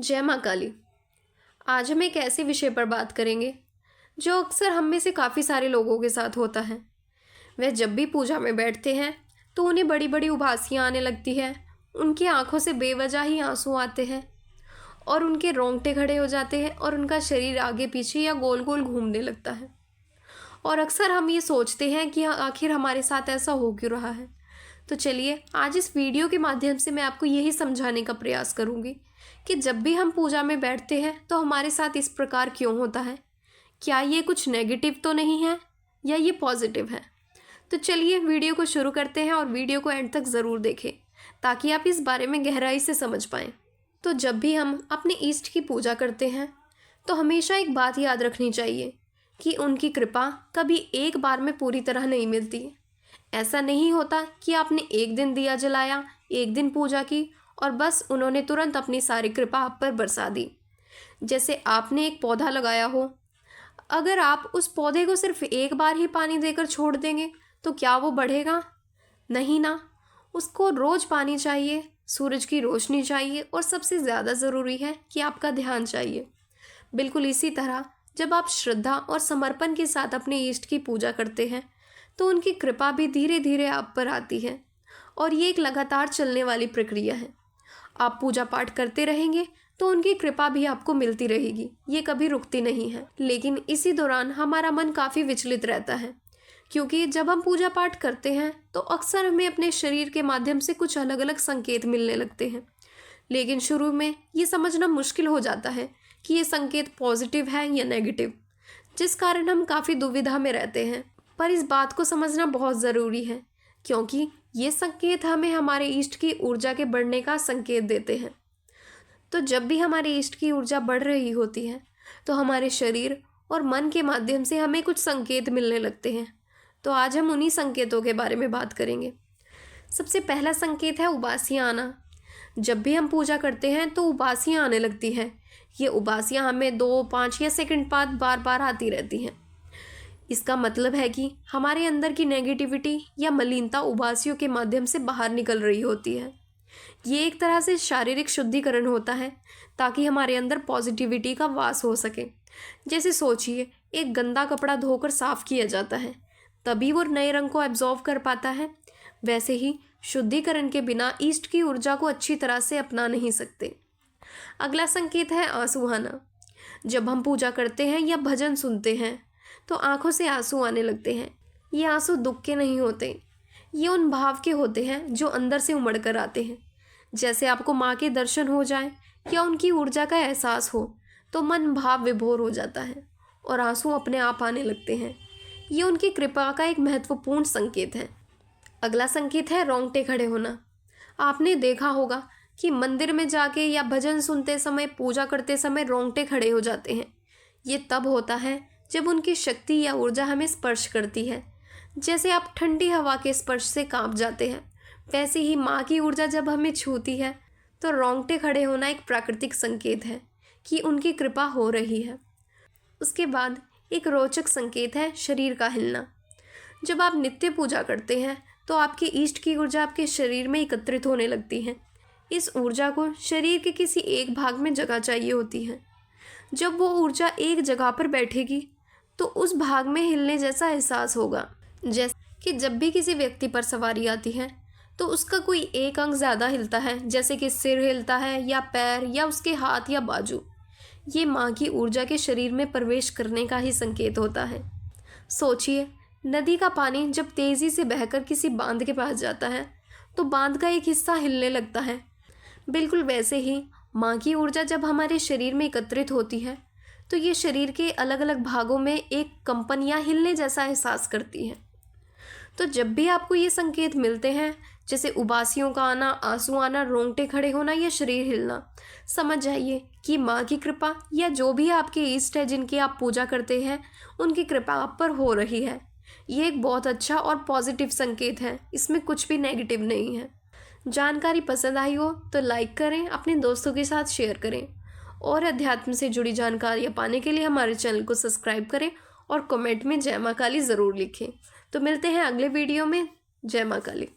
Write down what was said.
जय माँ काली। आज हम एक ऐसे विषय पर बात करेंगे जो अक्सर हम में से काफ़ी सारे लोगों के साथ होता है। वह जब भी पूजा में बैठते हैं तो उन्हें बड़ी बड़ी उबासियाँ आने लगती है। उनकी आंखों से बेवजह ही आंसू आते हैं और उनके रोंगटे खड़े हो जाते हैं और उनका शरीर आगे पीछे या गोल गोल घूमने लगता है। और अक्सर हम ये सोचते हैं कि आखिर हमारे साथ ऐसा हो क्यों रहा है। तो चलिए आज इस वीडियो के माध्यम से मैं आपको यही समझाने का प्रयास करूंगी कि जब भी हम पूजा में बैठते हैं तो हमारे साथ इस प्रकार क्यों होता है। क्या ये कुछ नेगेटिव तो नहीं है या ये पॉजिटिव है। तो चलिए वीडियो को शुरू करते हैं और वीडियो को एंड तक ज़रूर देखें ताकि आप इस बारे में गहराई से समझ पाएँ। तो जब भी हम अपने इष्ट की पूजा करते हैं तो हमेशा एक बात याद रखनी चाहिए कि उनकी कृपा कभी एक बार में पूरी तरह नहीं मिलती। ऐसा नहीं होता कि आपने एक दिन दिया जलाया, एक दिन पूजा की और बस उन्होंने तुरंत अपनी सारी कृपा आप पर बरसा दी। जैसे आपने एक पौधा लगाया हो, अगर आप उस पौधे को सिर्फ एक बार ही पानी देकर छोड़ देंगे तो क्या वो बढ़ेगा? नहीं ना। उसको रोज़ पानी चाहिए, सूरज की रोशनी चाहिए और सबसे ज़्यादा ज़रूरी है कि आपका ध्यान चाहिए। बिल्कुल इसी तरह जब आप श्रद्धा और समर्पण के साथ अपने इष्ट की पूजा करते हैं तो उनकी कृपा भी धीरे धीरे आप पर आती है और ये एक लगातार चलने वाली प्रक्रिया है। आप पूजा पाठ करते रहेंगे तो उनकी कृपा भी आपको मिलती रहेगी, ये कभी रुकती नहीं है। लेकिन इसी दौरान हमारा मन काफ़ी विचलित रहता है क्योंकि जब हम पूजा पाठ करते हैं तो अक्सर हमें अपने शरीर के माध्यम से कुछ अलग अलग संकेत मिलने लगते हैं। लेकिन शुरू में ये समझना मुश्किल हो जाता है कि ये संकेत पॉजिटिव है या नेगेटिव, जिस कारण हम काफ़ी दुविधा में रहते हैं। पर इस बात को समझना बहुत ज़रूरी है क्योंकि ये संकेत हमें हमारे इष्ट की ऊर्जा के बढ़ने का संकेत देते हैं। तो जब भी हमारे इष्ट की ऊर्जा बढ़ रही होती है तो हमारे शरीर और मन के माध्यम से हमें कुछ संकेत मिलने लगते हैं। तो आज हम उन्हीं संकेतों के बारे में बात करेंगे। सबसे पहला संकेत है उबासियाँ आना। जब भी हम पूजा करते हैं तो उबासियाँ आने लगती हैं। ये उबासियाँ हमें 2, 5 या सेकंड बाद बार बार आती रहती हैं। इसका मतलब है कि हमारे अंदर की नेगेटिविटी या मलिनता उबासियों के माध्यम से बाहर निकल रही होती है। ये एक तरह से शारीरिक शुद्धिकरण होता है ताकि हमारे अंदर पॉजिटिविटी का वास हो सके। जैसे सोचिए, एक गंदा कपड़ा धोकर साफ किया जाता है तभी वो नए रंग को एब्जॉर्व कर पाता है। वैसे ही शुद्धिकरण के बिना ईस्ट की ऊर्जा को अच्छी तरह से अपना नहीं सकते। अगला संकेत है आंसू आना। जब हम पूजा करते हैं या भजन सुनते हैं तो आंखों से आंसू आने लगते हैं। ये आंसू दुख के नहीं होते, ये उन भाव के होते हैं जो अंदर से उमड़ कर आते हैं। जैसे आपको माँ के दर्शन हो जाए या उनकी ऊर्जा का एहसास हो तो मन भाव विभोर हो जाता है और आंसू अपने आप आने लगते हैं। ये उनकी कृपा का एक महत्वपूर्ण संकेत है। अगला संकेत है रोंगटे खड़े होना। आपने देखा होगा कि मंदिर में जाके या भजन सुनते समय, पूजा करते समय रोंगटे खड़े हो जाते हैं। ये तब होता है जब उनकी शक्ति या ऊर्जा हमें स्पर्श करती है। जैसे आप ठंडी हवा के स्पर्श से कांप जाते हैं, वैसे ही माँ की ऊर्जा जब हमें छूती है तो रोंगटे खड़े होना एक प्राकृतिक संकेत है कि उनकी कृपा हो रही है। उसके बाद एक रोचक संकेत है शरीर का हिलना। जब आप नित्य पूजा करते हैं तो आपके इष्ट की ऊर्जा आपके शरीर में एकत्रित होने लगती है। इस ऊर्जा को शरीर के किसी एक भाग में जगह चाहिए होती है। जब वो ऊर्जा एक जगह पर बैठेगी तो उस भाग में हिलने जैसा एहसास होगा। जैसे कि जब भी किसी व्यक्ति पर सवारी आती है तो उसका कोई एक अंग ज़्यादा हिलता है, जैसे कि सिर हिलता है या पैर या उसके हाथ या बाजू। ये माँ की ऊर्जा के शरीर में प्रवेश करने का ही संकेत होता है। सोचिए, नदी का पानी जब तेज़ी से बहकर किसी बांध के पास जाता है तो बांध का एक हिस्सा हिलने लगता है। बिल्कुल वैसे ही माँ की ऊर्जा जब हमारे शरीर में एकत्रित होती है तो ये शरीर के अलग अलग भागों में एक कंपन या हिलने जैसा एहसास करती है। तो जब भी आपको ये संकेत मिलते हैं, जैसे उबासियों का आना, आंसू आना, रोंगटे खड़े होना या शरीर हिलना, समझ जाइए कि माँ की कृपा या जो भी आपके इष्ट है जिनकी आप पूजा करते हैं उनकी कृपा आप पर हो रही है। ये एक बहुत अच्छा और पॉजिटिव संकेत है, इसमें कुछ भी नेगेटिव नहीं है। जानकारी पसंद आई हो तो लाइक करें, अपने दोस्तों के साथ शेयर करें और अध्यात्म से जुड़ी जानकारियाँ पाने के लिए हमारे चैनल को सब्सक्राइब करें और कमेंट में जय माँ काली ज़रूर लिखें। तो मिलते हैं अगले वीडियो में। जय माँ काली।